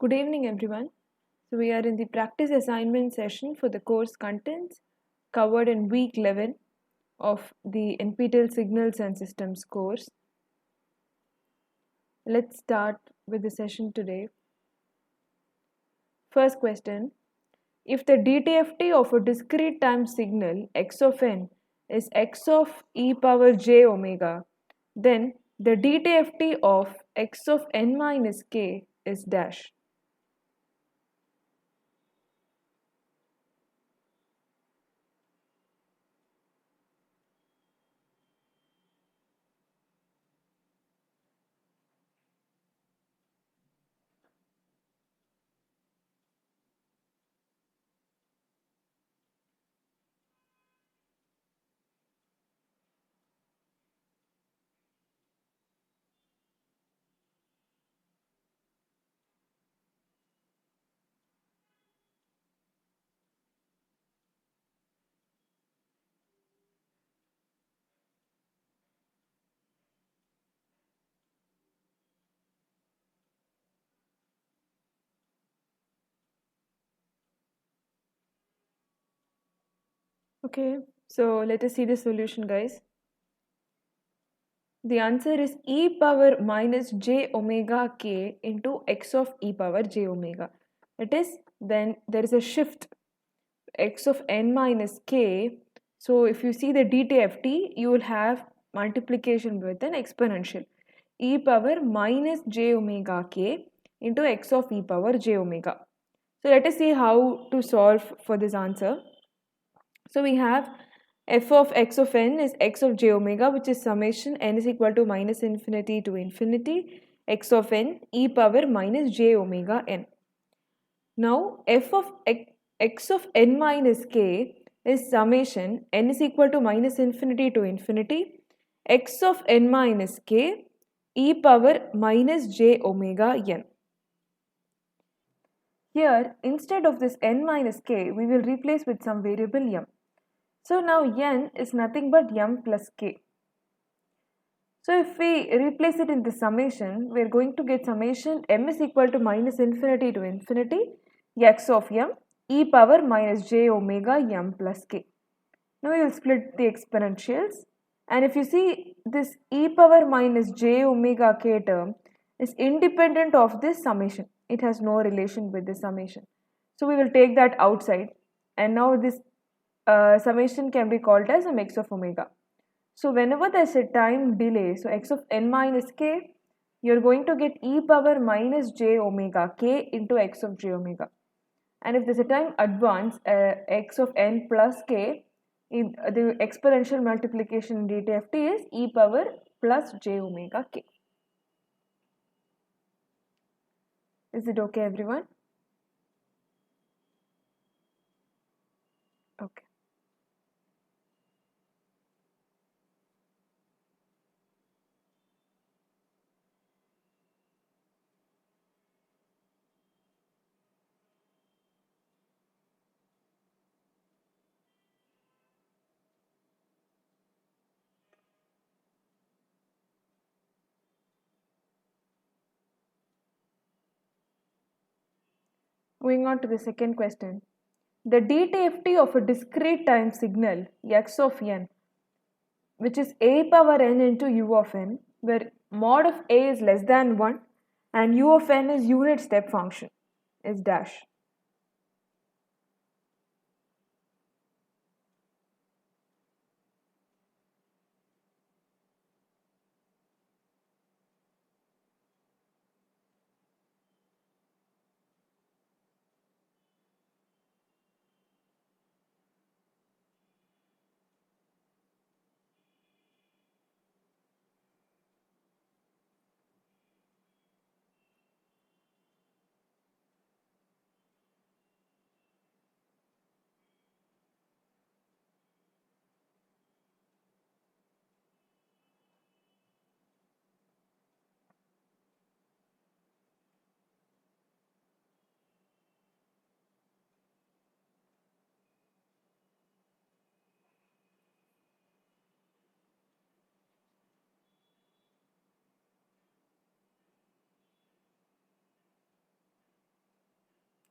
Good evening, everyone. So, we are in the practice assignment session for the course contents covered in week 11 of the NPTEL Signals and Systems course. Let's start with the session today. First question: if the DTFT of a discrete time signal x of n is x of e power j omega, then the DTFT of x of n minus k is dash. Okay, so let us see the solution, guys. The answer is e power minus j omega k into x of e power j omega. It is when there is a shift x of n minus k. So if you see the DTFT, you will have multiplication with an exponential e power minus j omega k into x of e power j omega. So let us see how to solve for this answer. So we have f of x of n is x of j omega, which is summation n is equal to minus infinity to infinity x of n e power minus j omega n. Now f of x of n minus k is summation n is equal to minus infinity to infinity x of n minus k e power minus j omega n. Here, instead of this n minus k, we will replace with some variable m. So now n is nothing but m plus k. So if we replace it in the summation, we are going to get summation m is equal to minus infinity to infinity x of m e power minus j omega m plus k. Now we will split the exponentials, and if you see this e power minus j omega k term is independent of this summation. It has no relation with the summation. So we will take that outside, and now this summation can be called as a x of omega. So whenever there's a time delay, so x of n minus k, you're going to get e power minus j omega k into x of j omega. And if there's a time advance, x of n plus k, the exponential multiplication in DTFT is e power plus j omega k. Is it okay, everyone? Okay. Moving on to the second question. The DTFT of a discrete time signal x of n, which is a power n into u of n, where mod of a is less than 1 and u of n is unit step function, is dash.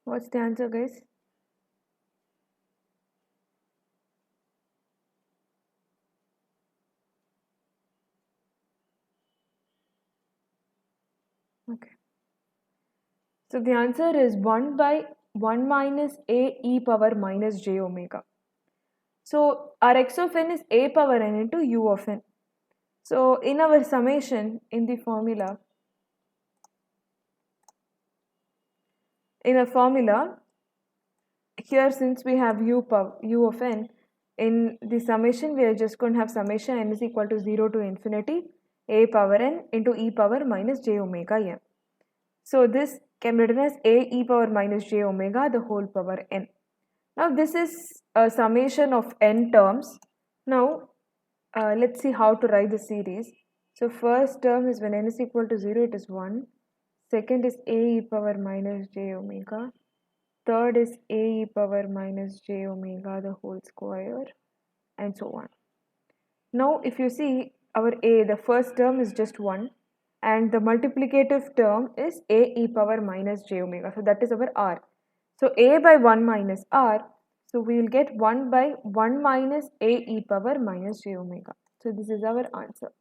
What's the answer, guys? Okay. So the answer is 1 by 1 minus a e power minus j omega. So our x of n is a power n into u of n. So in our summation in the formula, here since we have u of n, in the summation we are just going to have summation n is equal to 0 to infinity a power n into e power minus j omega n. So this can be written as a e power minus j omega the whole power n. Now this is a summation of n terms. Now let's see how to write the series. So first term is when n is equal to 0, it is 1. Second is a e power minus j omega. Third is a e power minus j omega the whole square, and so on. Now if you see our a, the first term is just 1, and the multiplicative term is a e power minus j omega. So that is our r. So a by 1 minus r, so we will get 1 by 1 minus a e power minus j omega. So this is our answer.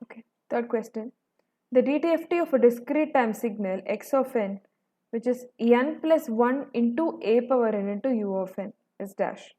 Okay, third question. The DTFT of a discrete time signal x of n, which is n plus 1 into a power n into u of n, is dash.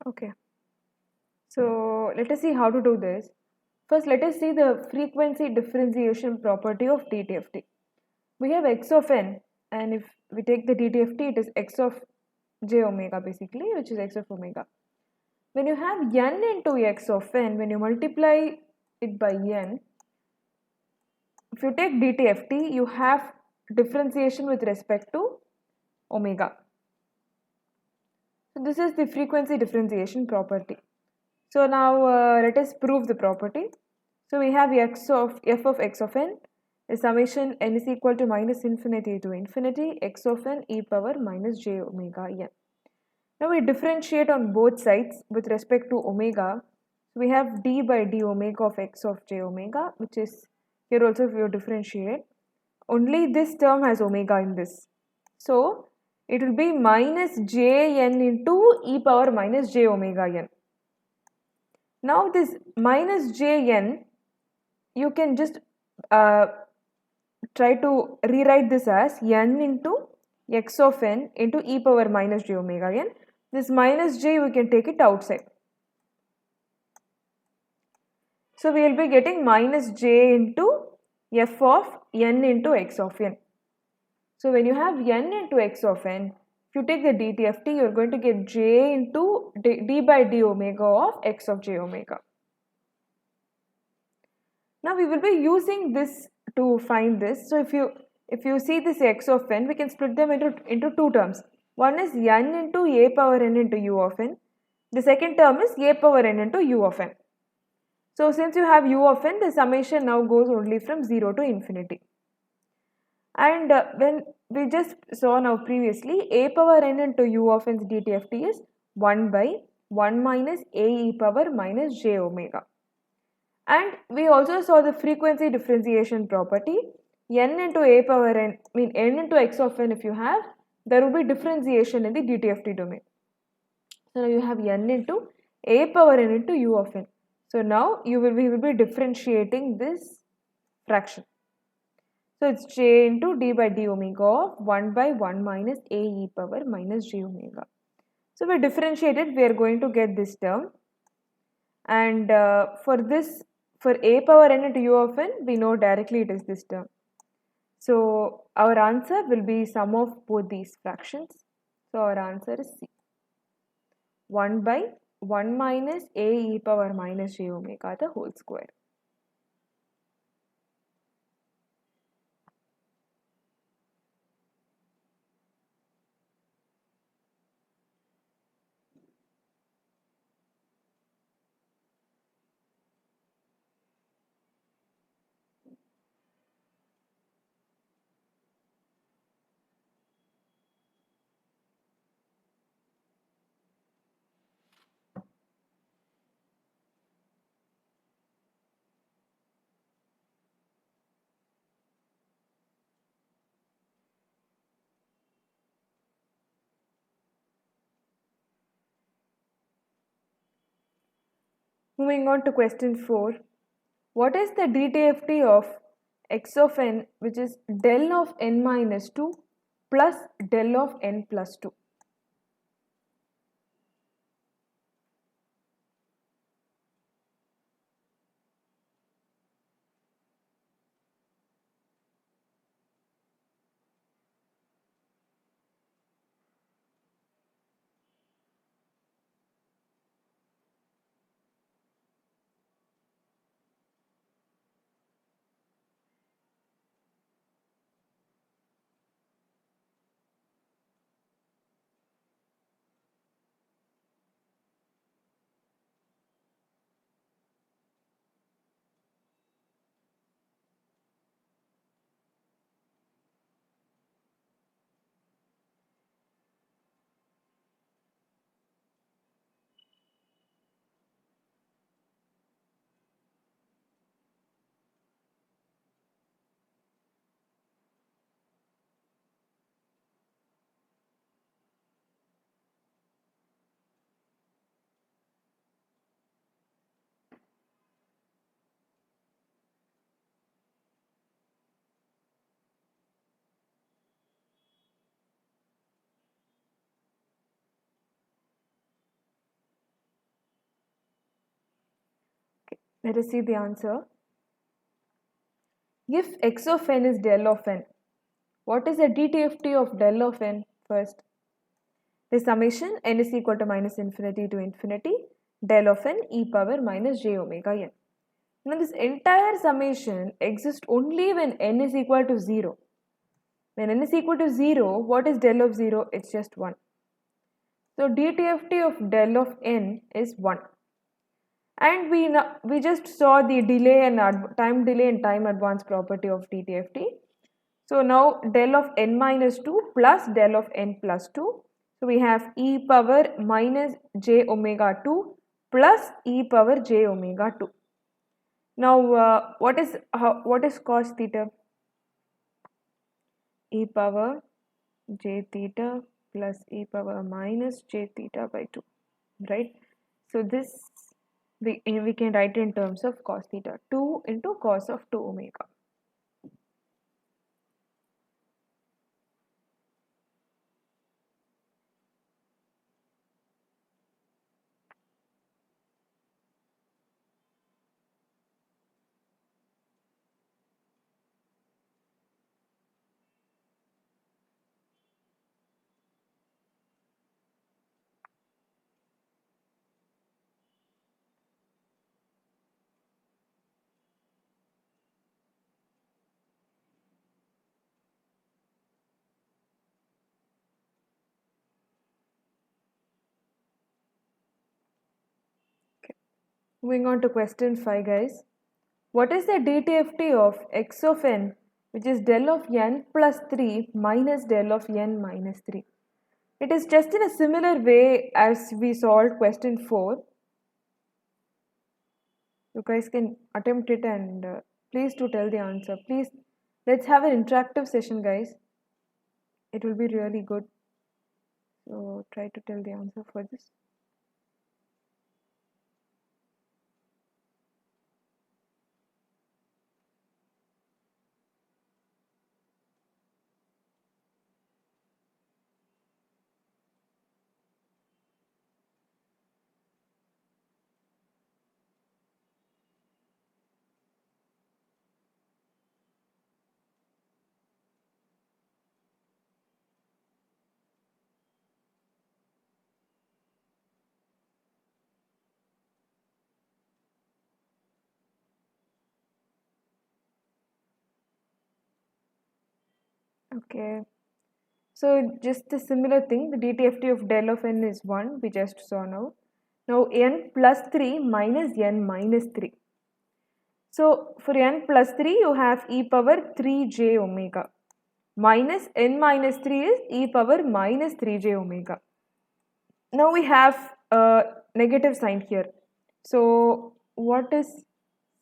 Okay. So let us see how to do this. First, let us see the frequency differentiation property of DTFT. We have x of n, and if we take the DTFT, it is x of j omega basically, which is x of omega. When you have n into x of n, when you multiply it by n, if you take DTFT, you have differentiation with respect to omega. So this is the frequency differentiation property. So now let us prove the property. So we have f of x of n is summation n is equal to minus infinity to infinity x of n e power minus j omega n. Now we differentiate on both sides with respect to omega. So we have d by d omega of x of j omega, which is here also if you differentiate, only this term has omega in this. So it will be minus j n into e power minus j omega n. Now this minus jn, you can just try to rewrite this as n into x of n into e power minus j omega n. This minus j we can take it outside. So we will be getting minus j into f of n into x of n. So when you have n into x of n, if you take the DTFT, you are going to get j into d by d omega of x of j omega. Now we will be using this to find this. So if you if you see this x of n, we can split them into two terms. One is n into a power n into u of n. The second term is a power n into u of n. So since you have u of n, the summation now goes only from 0 to infinity. And when we just saw now previously, a power n into u of n's DTFT is 1 by 1 minus a e power minus j omega. And we also saw the frequency differentiation property. N into a power n, n into x of n if you have, there will be differentiation in the DTFT domain. So now you have n into a power n into u of n. So now we will be differentiating this fraction. So it's j into d by d omega of 1 by 1 minus a e power minus j omega. So we differentiated, we are going to get this term. And for a power n into u of n, we know directly it is this term. So our answer will be sum of both these fractions. So our answer is C. 1 by 1 minus a e power minus j omega the whole square. Moving on to question 4. What is the DTFT of x of n, which is del of n minus 2 plus del of n plus 2? Let us see the answer. If x of n is del of n, what is the DTFT of del of n first? The summation n is equal to minus infinity to infinity del of n e power minus j omega n. Now this entire summation exists only when n is equal to 0. When n is equal to 0, what is del of 0? It's just 1. So DTFT of del of n is 1. And we just saw the delay and time delay and time advance property of DTFT. So now del of n minus 2 plus del of n plus 2. So we have e power minus j omega 2 plus e power j omega 2. Now what is cos theta? E power j theta plus e power minus j theta by 2, right? So this we can write in terms of cos theta, 2 into cos of 2 omega. Moving on to question 5, guys. What is the DTFT of x of n, which is del of n plus 3 minus del of n minus 3? It is just in a similar way as we solved question 4. You guys can attempt it and please do tell the answer. Please, let's have an interactive session, guys. It will be really good. So try to tell the answer for this. Okay. So just a similar thing, the DTFT of del of n is 1, we just saw now. Now n plus 3 minus n minus 3. So for n plus 3 you have e power 3j omega. Minus n minus 3 is e power minus 3j omega. Now we have a negative sign here. So what is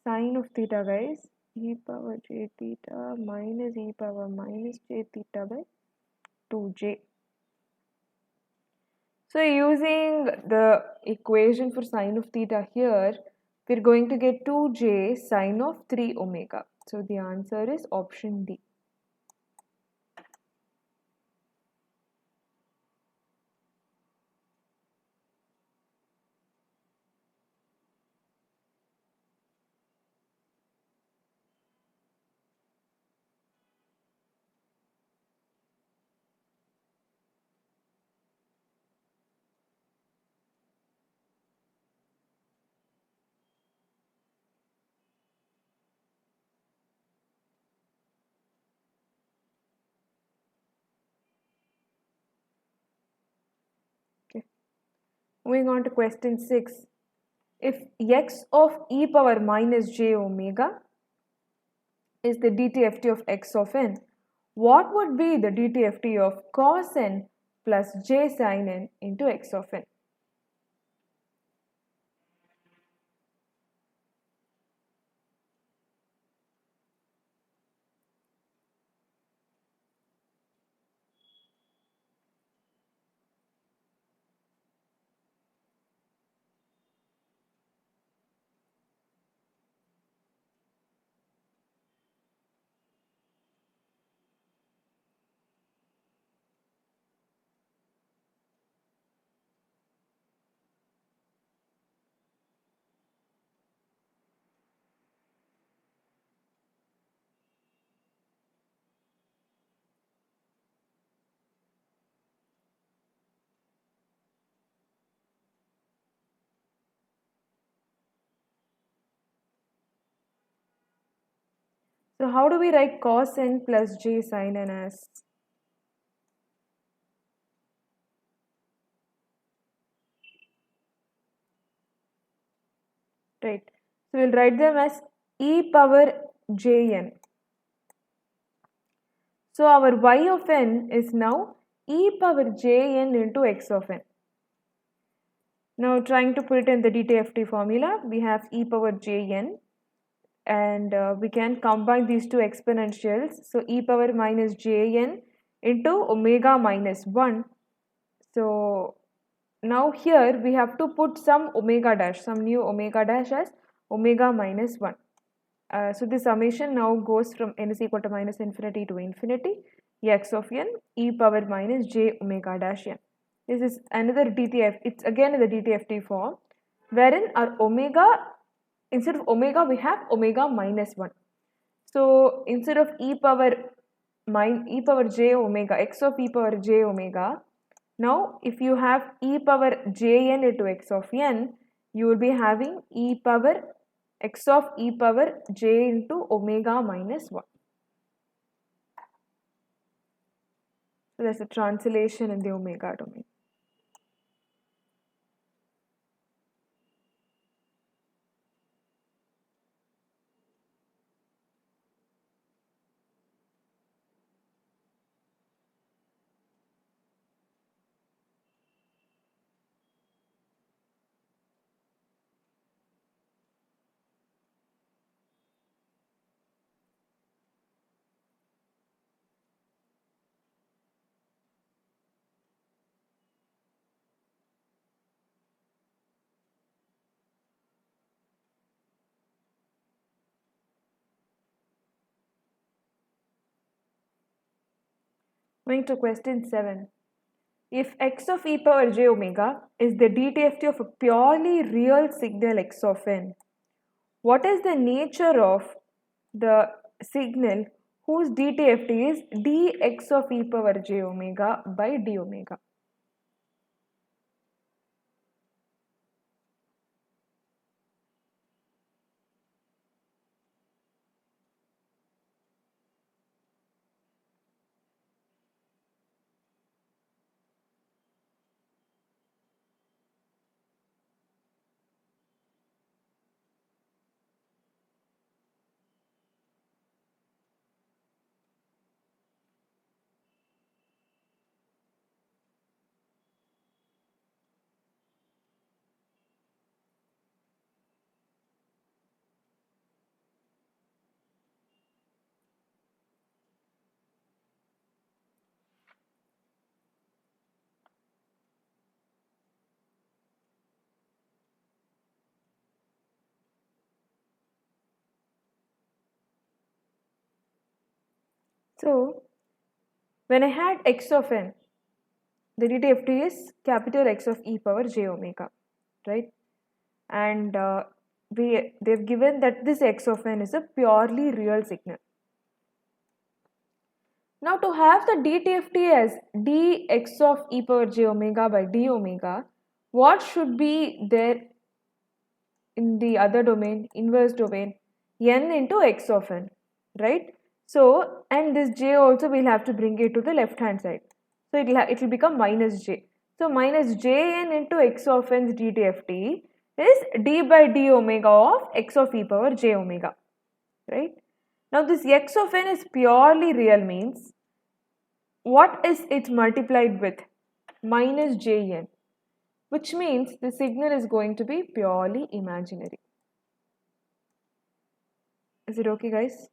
sine of theta, guys? E power j theta minus e power minus j theta by 2j. So using the equation for sine of theta here, we're going to get 2j sine of 3 omega. So the answer is option D. Okay. Moving on to question 6. If x of e power minus j omega is the DTFT of x of n, what would be the DTFT of cos n plus j sin n into x of n? So how do we write cos n plus j sin n as? Right. So we'll write them as e power jn. So our y of n is now e power jn into x of n. Now trying to put it in the DTFT formula, we have e power jn and we can combine these two exponentials. So e power minus jn into omega minus 1. So now here we have to put some omega dash, some new omega dash as omega minus 1. So the summation now goes from n is equal to minus infinity to infinity, x of n e power minus j omega dash n. This is another DTF, it's again in the DTFT form, wherein our omega, instead of omega we have omega minus 1. So instead of e power j omega, x of e power j omega, now if you have e power jn into x of n, you will be having e power x of e power j into omega minus 1. So that's a translation in the omega domain. Going to question 7. If x of e power j omega is the DTFT of a purely real signal x of n, what is the nature of the signal whose DTFT is dx of e power j omega by d omega? So, when I had x of n, the DTFT is capital X of e power j omega, right? And they've given that this x of n is a purely real signal. Now to have the DTFT as dx of e power j omega by d omega, what should be there in the other domain, inverse domain, n into x of n, right? So, and this j also we'll have to bring it to the left hand side. So it will become minus j. So minus jn into x of n's DTFT is d by d omega of x of e power j omega, right? Now this x of n is purely real means what is it multiplied with? Minus jn, which means the signal is going to be purely imaginary. Is it okay, guys?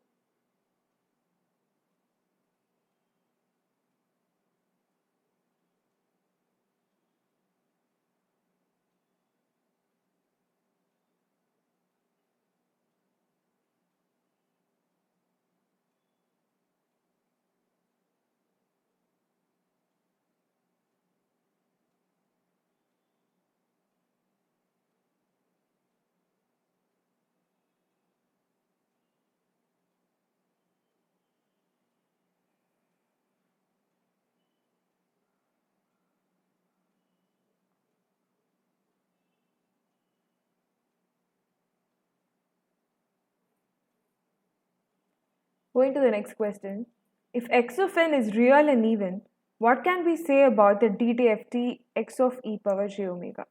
Going to the next question. If x of n is real and even, what can we say about the DTFT x of e power j omega?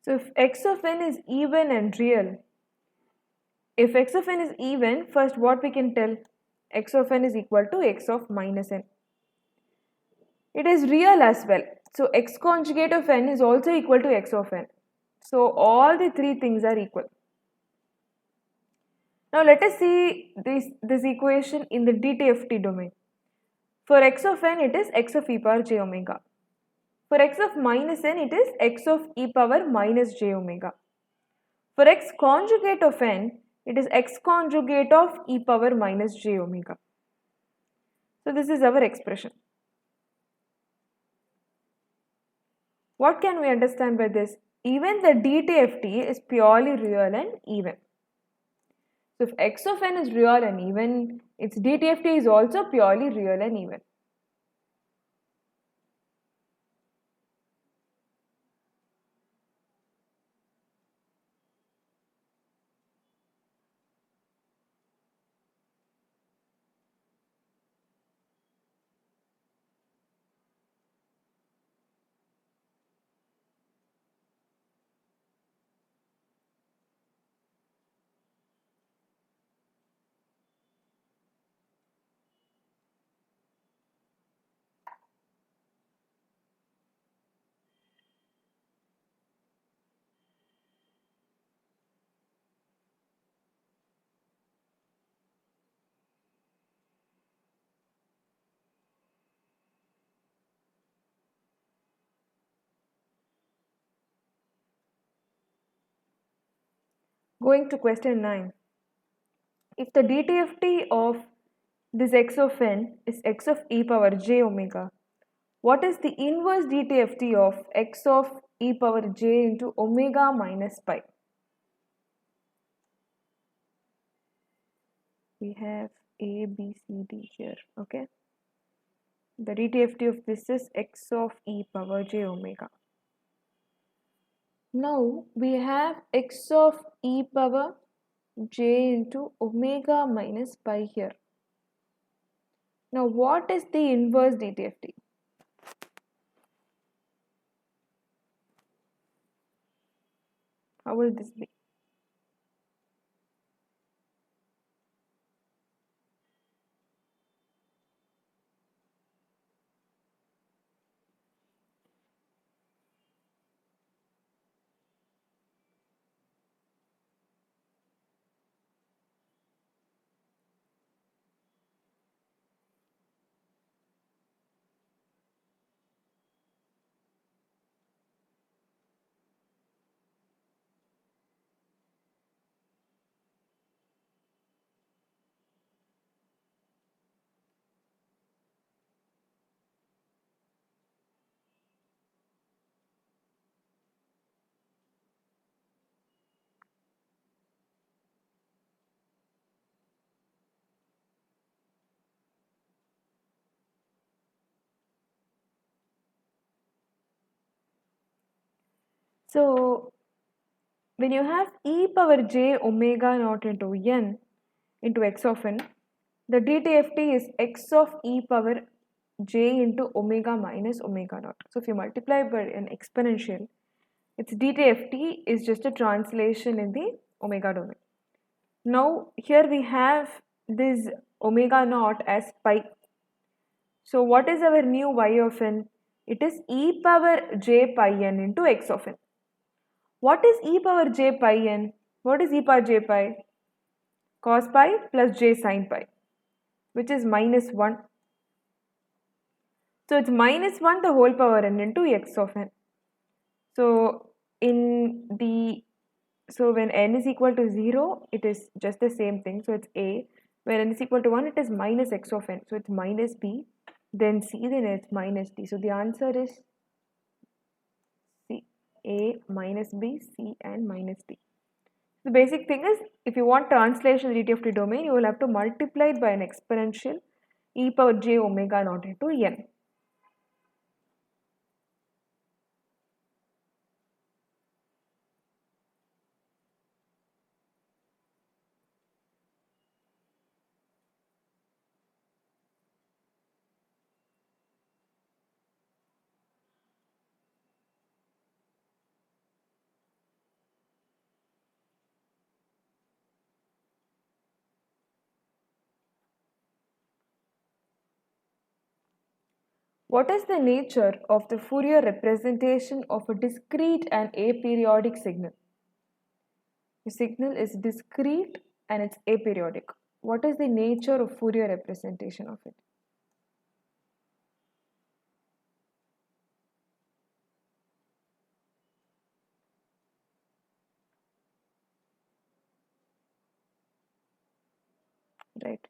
So if x of n is even and real, if x of n is even, first what we can tell? X of n is equal to x of minus n. It is real as well. So x conjugate of n is also equal to x of n. So all the three things are equal. Now let us see this equation in the DTFT domain. For x of n it is x of e power j omega. For x of minus n it is x of e power minus j omega. For x conjugate of n it is x conjugate of e power minus j omega. So this is our expression. What can we understand by this? Even the DTFT is purely real and even. So if x of n is real and even, its DTFT is also purely real and even. Going to question 9. If the DTFT of this x of n is x of e power j omega, what is the inverse DTFT of x of e power j into omega minus pi? We have a, b, c, d here, okay? The DTFT of this is x of e power j omega. Now we have x of e power j into omega minus pi here. Now what is the inverse DTFT? How will this be? So when you have e power j omega naught into n into x of n, the DTFT is x of e power j into omega minus omega naught. So if you multiply by an exponential, its DTFT is just a translation in the omega domain. Now here we have this omega naught as pi. So what is our new y of n? It is e power j pi n into x of n. What is e power j pi n? What is e power j pi? Cos pi plus j sin pi, which is minus 1. So it's minus 1 the whole power n into x of n. So when n is equal to 0, it is just the same thing. So it's a. When n is equal to 1, it is minus x of n. So it's minus b, then c, then it's minus d. So the answer is c. A minus b, c and minus d. The basic thing is, if you want translation in the DTFT domain, you will have to multiply it by an exponential e power j omega naught into n. What is the nature of the Fourier representation of a discrete and aperiodic signal? The signal is discrete and it's aperiodic. What is the nature of Fourier representation of it? Right.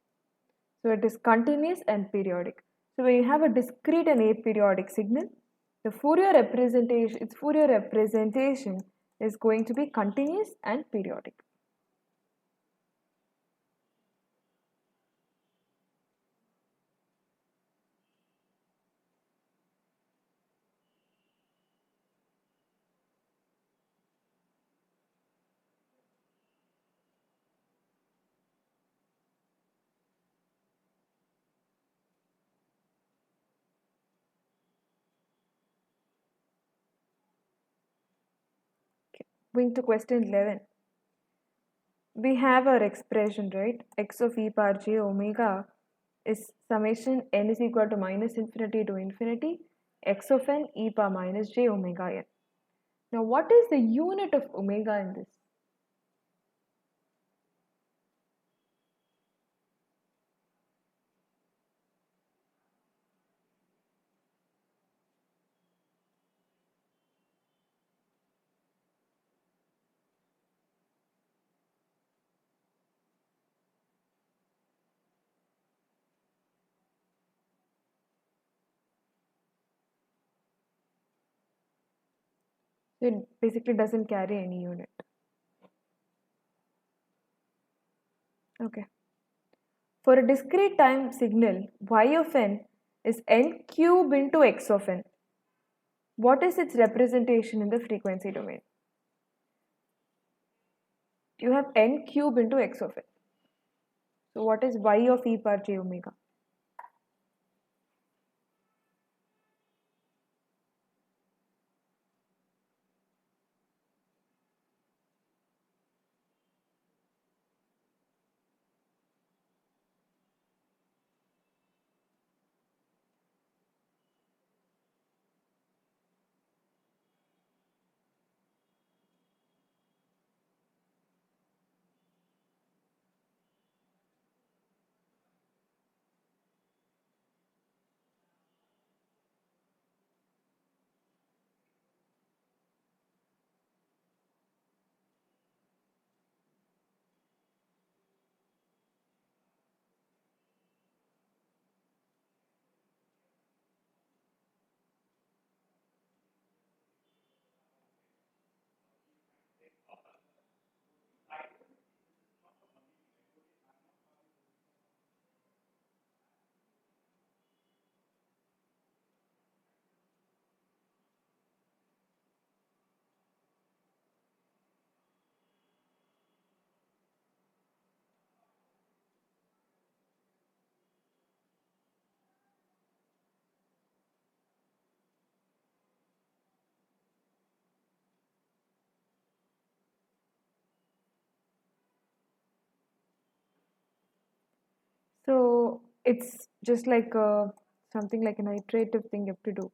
So it is continuous and periodic. So when you have a discrete and aperiodic signal, the its Fourier representation is going to be continuous and periodic. Going to question 11. We have our expression, right? X of e power j omega is summation n is equal to minus infinity to infinity x of n e power minus j omega n. Now what is the unit of omega in this? So it basically doesn't carry any unit. Okay. For a discrete time signal, y of n is n cube into x of n. What is its representation in the frequency domain? You have n cube into x of n. So what is y of e power j omega? So it's just like something like an iterative thing you have to do.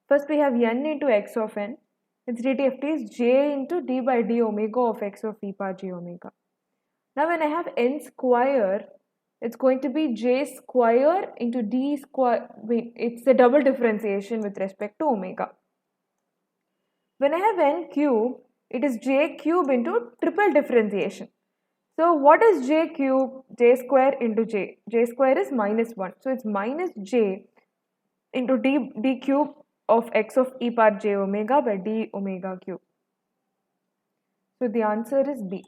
First we have n into x of n. Its DTFT is j into d by d omega of x of e power j omega. Now when I have n square, it's going to be j square into d square. Wait, it's the double differentiation with respect to omega. When I have n cube, it is j cube into triple differentiation. So what is j cube? J square into j. J square is minus 1. So it's minus j into d cube of x of e power j omega by d omega cube. So the answer is B.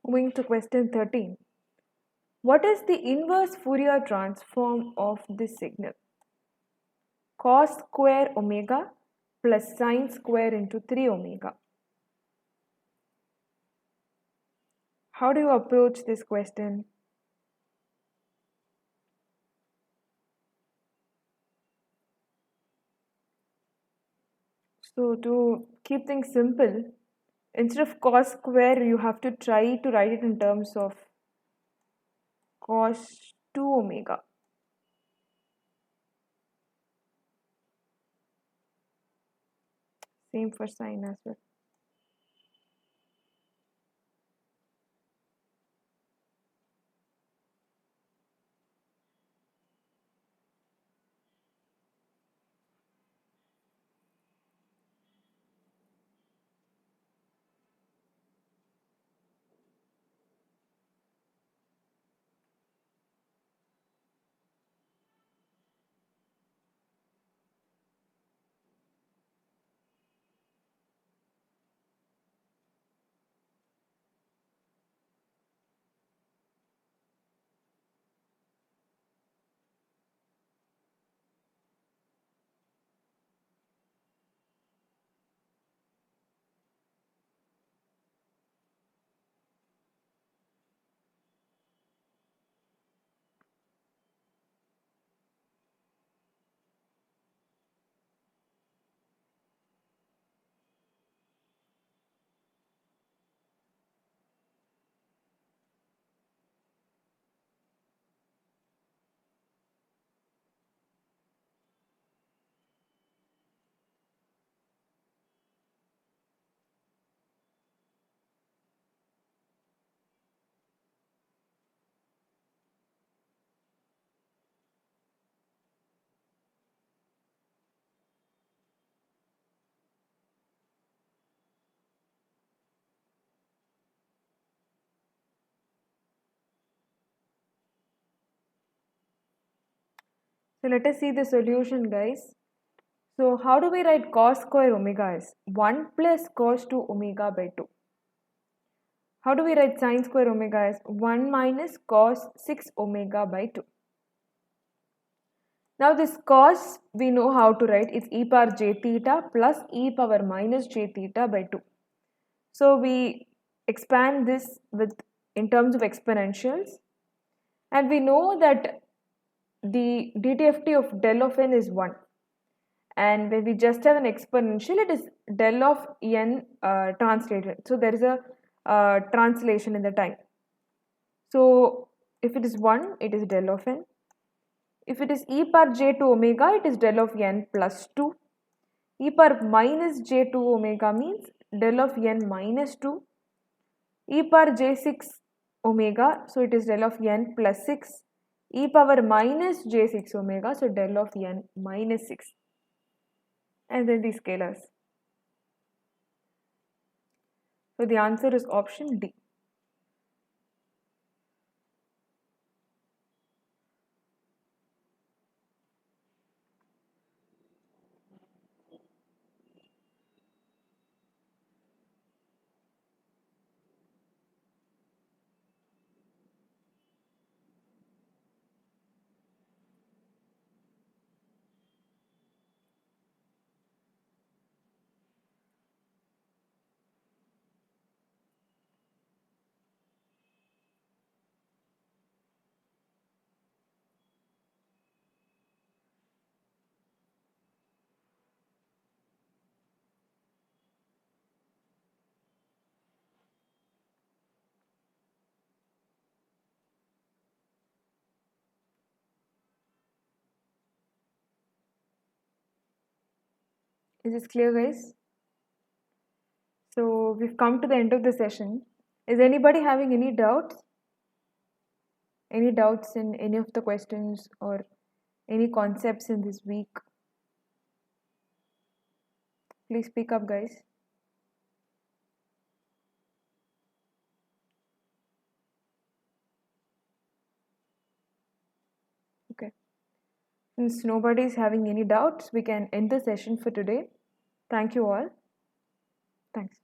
Moving to question 13. What is the inverse Fourier transform of this signal? Cos square omega plus sine square into 3 omega. How do you approach this question? So to keep things simple, instead of cos square, you have to try to write it in terms of cos 2 omega. Same for sine as well. So let us see the solution, guys. So how do we write cos square omega as 1 plus cos 2 omega by 2? How do we write sin square omega as 1 minus cos 6 omega by 2? Now this cos we know how to write, it's e power j theta plus e power minus j theta by 2. So we expand this with in terms of exponentials, and we know that the DTFT of del of n is 1, and when we just have an exponential it is del of n translated, so there is a translation in the time. So if it is 1 it is del of n, if it is e power j2 omega it is del of n plus 2, e power minus j2 omega means del of n minus 2, e power j6 omega, so it is del of n plus 6, e power minus j6 omega, so del of n minus 6, and then the scalars. So the answer is option D. Is this clear, guys? So we've come to the end of the session. Is anybody having any doubts? Any doubts in any of the questions or any concepts in this week? Please speak up, guys. Okay. Since nobody is having any doubts, we can end the session for today. Thank you all. Thanks.